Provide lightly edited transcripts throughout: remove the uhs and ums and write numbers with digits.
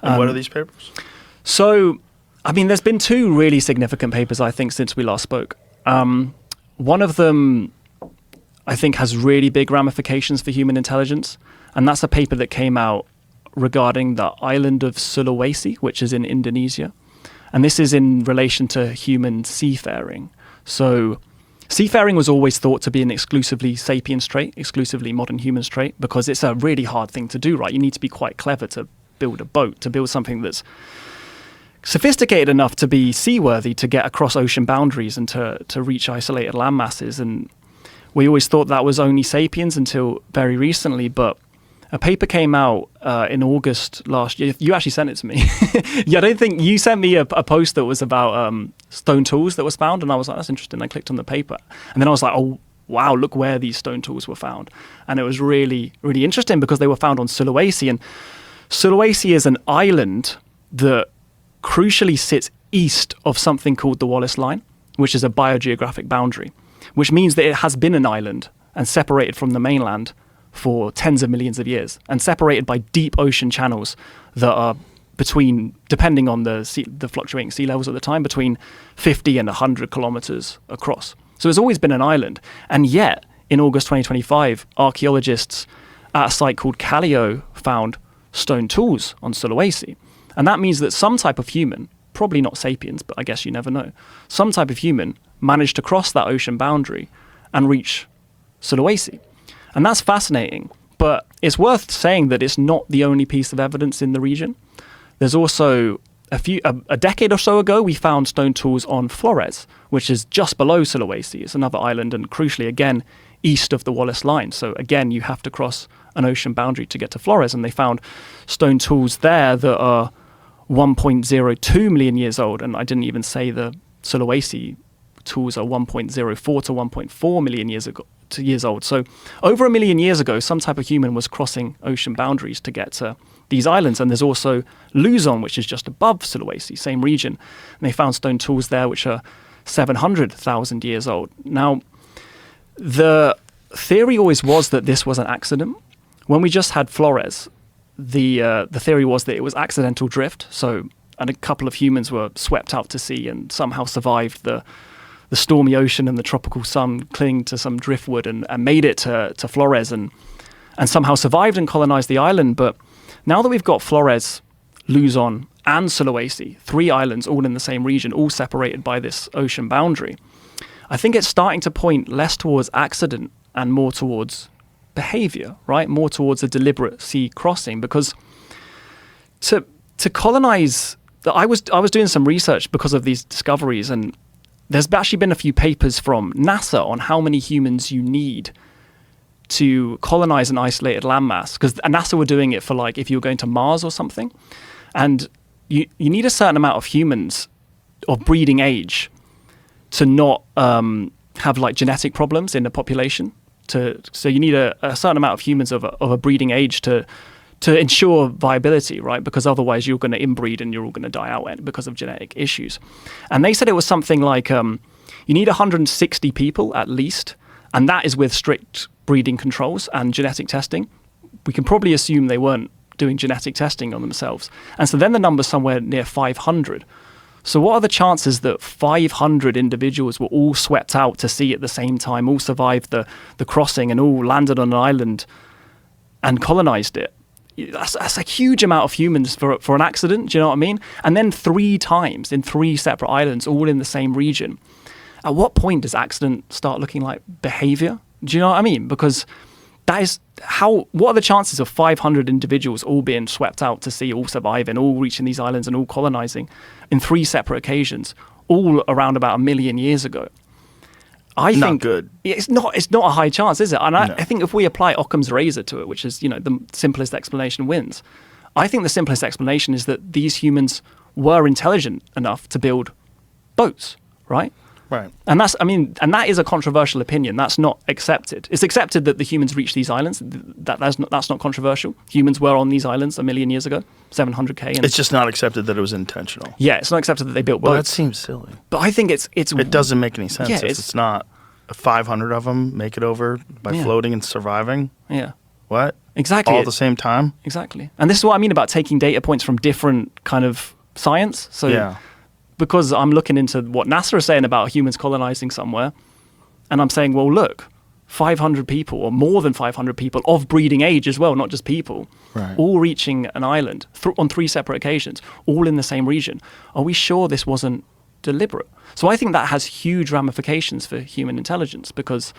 And what are these papers? So, I mean, there's been two really significant papers, I think, since we last spoke. One of them, I think, has really big ramifications for human intelligence. And that's a paper that came out regarding the island of Sulawesi, which is in Indonesia. And this is in relation to human seafaring. So seafaring was always thought to be an exclusively sapiens trait, exclusively modern humans trait, because it's a really hard thing to do, right? You need to be quite clever to build a boat, to build something that's sophisticated enough to be seaworthy, to get across ocean boundaries and to reach isolated land masses. And we always thought that was only sapiens until very recently, but a paper came out in August last year. You actually sent it to me. Yeah, I don't think you sent me a post that was about stone tools that was found, and I was like, that's interesting. I clicked on the paper, and then I was like, oh, wow, look where these stone tools were found. And it was really, really interesting because they were found on Sulawesi, and Sulawesi is an island that crucially sits east of something called the Wallace Line, which is a biogeographic boundary, which means that it has been an island and separated from the mainland for tens of millions of years, and separated by deep ocean channels that are between, depending on the fluctuating sea levels at the time, between 50 and 100 kilometers across. So it's always been an island. And yet, in August 2025, archaeologists at a site called Callao found stone tools on Sulawesi. And that means that some type of human, probably not sapiens, but I guess you never know, some type of human managed to cross that ocean boundary and reach Sulawesi. And that's fascinating, but it's worth saying that it's not the only piece of evidence in the region. There's also a decade or so ago, we found stone tools on Flores, which is just below Sulawesi. It's another island, and crucially, again, east of the Wallace Line. So again, you have to cross an ocean boundary to get to Flores, and they found stone tools there that are 1.02 million years old. And I didn't even say the Sulawesi tools are 1.04 to 1.4 million years old. So over 1 million years ago, some type of human was crossing ocean boundaries to get to these islands. And there's also Luzon, which is just above Sulawesi, same region. And they found stone tools there which are 700,000 years old. Now, the theory always was that this was an accident. When we just had Flores, the theory was that it was accidental drift. So, and a couple of humans were swept out to sea and somehow survived the stormy ocean and the tropical sun, clinging to some driftwood and made it to Flores and somehow survived and colonized the island. But now that we've got Flores, Luzon, and Sulawesi, 3 islands all in the same region, all separated by this ocean boundary, I think it's starting to point less towards accident and more towards behavior, right? More towards a deliberate sea crossing, because to colonize, I was doing some research because of these discoveries, and there's actually been a few papers from NASA on how many humans you need to colonize an isolated landmass, because NASA were doing it for, like, if you were going to Mars or something, and you need a certain amount of humans of breeding age to not have like genetic problems in the population. So you need a certain amount of humans of a breeding age to ensure viability, right? Because otherwise you're going to inbreed and you're all going to die out because of genetic issues. And they said it was something like you need 160 people at least, and that is with strict breeding controls and genetic testing. We can probably assume they weren't doing genetic testing on themselves. And so then the number's somewhere near 500. So what are the chances that 500 individuals were all swept out to sea at the same time, all survived the crossing and all landed on an island and colonized it? That's a huge amount of humans for an accident, do you know what I mean? And then 3 times in 3 separate islands, all in the same region. At what point does accident start looking like behavior? Do you know what I mean? Because that is what are the chances of 500 individuals all being swept out to sea, all surviving, all reaching these islands and all colonizing in 3 separate occasions, all around about 1 million years ago? I think good. It's not a high chance, is it? And I think if we apply Occam's razor to it, which is, the simplest explanation wins, I think the simplest explanation is that these humans were intelligent enough to build boats, right? Right. And that is a controversial opinion. That's not accepted. It's accepted that the humans reached these islands. That's not controversial. Humans were on these islands 1 million years ago, 700K. And it's just not accepted that it was intentional. Yeah, it's not accepted that they built boats. Well, that seems silly. But I think it doesn't make any sense. Yeah, if it's not 500 of them make it over by floating and surviving. Yeah. What? Exactly. all at the same time. Exactly. And this is what I mean about taking data points from different kind of science. So Yeah. because I'm looking into what NASA is saying about humans colonizing somewhere, and I'm saying, well, look, 500 people or more than 500 people of breeding age as well, not just people, Right. all reaching an island on 3 separate occasions, all in the same region. Are we sure this wasn't deliberate? So I think that has huge ramifications for human intelligence, because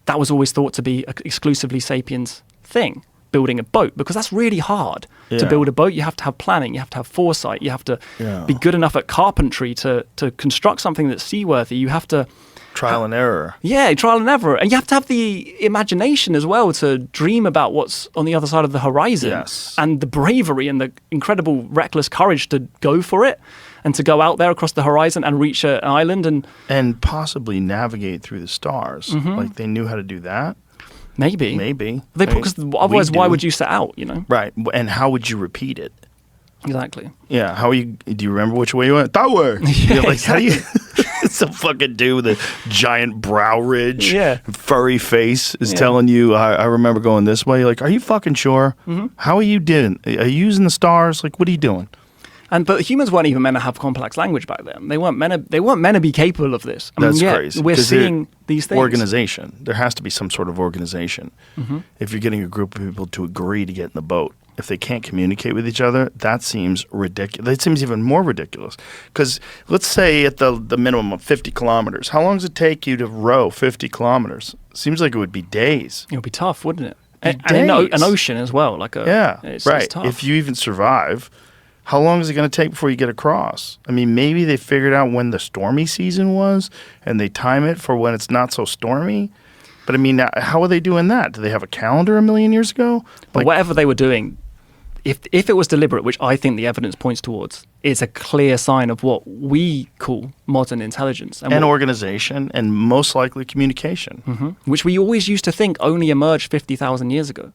that was always thought to be an exclusively sapiens thing, building a boat, because that's really hard. To Yeah. build a boat, you have to have planning, you have to have foresight, you have to Yeah. be good enough at carpentry to construct something that's seaworthy. You have to, Trial and error. yeah, trial and error. And you have to have the imagination as well to dream about what's on the other side of the horizon. Yes. And the bravery and the incredible reckless courage to go for it and to go out there across the horizon and reach an island. And Possibly navigate through the stars. Like they knew how to do that. maybe. Maybe. Because otherwise, why would you set out, you know? Right. And how would you repeat it? Exactly. Yeah. How are you? Do you remember which way you went? That way. You're like, how do you? Some fucking dude with a giant brow ridge, Yeah. furry face is Yeah. telling you, I remember going this way. You're like, are you fucking sure? How are you doing? Are you using the stars? Like, what are you doing? But humans weren't even meant to have complex language back then. They weren't meant to be capable of this. I mean, That's yeah, crazy. We're 'Cause they're seeing these things. Organization. There has to be some sort of organization. If you're getting a group of people to agree to get in the boat, if they can't communicate with each other, that seems ridiculous. That seems even more ridiculous. Because let's say at the minimum of 50 kilometers, how long does it take you to row 50 kilometers? Seems like it would be days. It would be tough, wouldn't it? Be And in days. an ocean as well. Yeah, it's right. tough. If you even survive, how long is it going to take before you get across? I mean, maybe they figured out when the stormy season was and they time it for when it's not so stormy. But I mean, how are they doing that? Do they have a calendar a million years ago? But whatever they were doing, if it was deliberate, which I think the evidence points towards, is a clear sign of what we call modern intelligence. And organization and most likely communication. Which we always used to think only emerged 50,000 years ago.